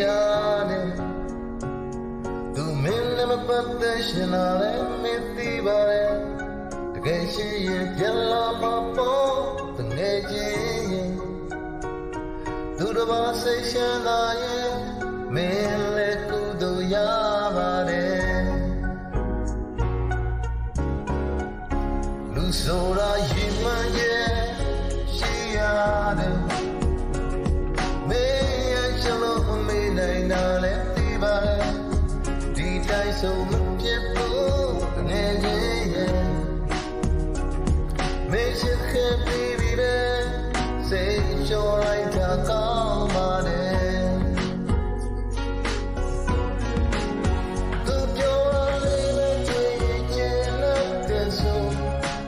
ရတယ်သူမင်းနဲ့မပတ်သက်ရှင်လာလဲမင်းသိပါတယ်တကယ်ရှိရင်ပြန်လာမှာပေါ့တငယ်ချင်းသူတစ်ပါးစိတ်ရှင်းသာရင်မင်းလည်းကုသိုလ်ရပါတယ်လူဆိုတာရင်မှန်ရဲ့ရှိရတယ်မင်းရဲ့ချလို့မမေ့နိုင်တာလည်းသိပါတယ်ဒီတိုင်းဆိုမဖြစ်ဘူးငယ်ချင်းရဲ့မင်းရှိခဲ့ပြီးပဲစိတ်လျှော်လိုက်တာကောင်းပါတယ်သူပြောလေးပဲတွေ့ရင်လည်းတဲ့ဆို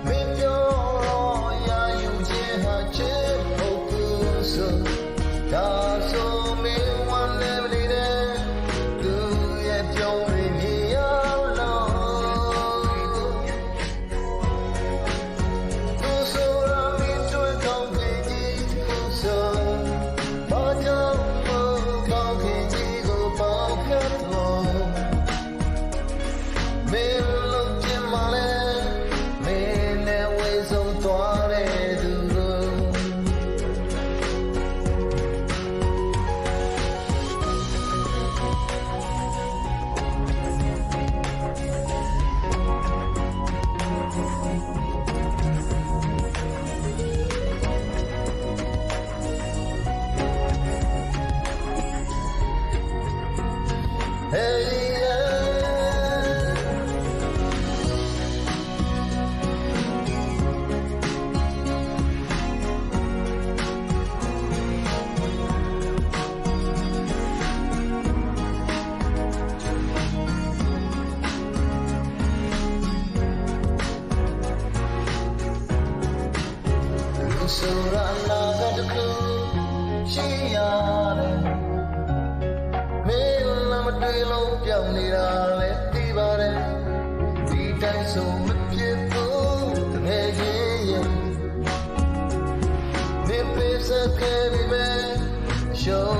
မင်းပြောတော့ရယူခြင်းဟာချစ်ဖို့ကူဆိုဒါဆိုမင်းဝမ်းလည်းမနေတဲ့သူရဲ့ပြောင်းနေနေရလို့သူဆိုရမင်းတွေ့ကောင်းခဲ့ကြီးကိုဆိုဘာကြောင့်ကောင်းခဲ့ကြီးကိုပေါက်ခတ်လို့မင်းလုံးချင်မှလည်းမင်းနဲ့ဝေးဆုံးသွားတဲ့သူကိုHey, so la ga ku shi ya le me la ma dwi long pyaung ni da le ti ba de di dai so ma phit bu de ngey yin yin me pe sa ke bi me show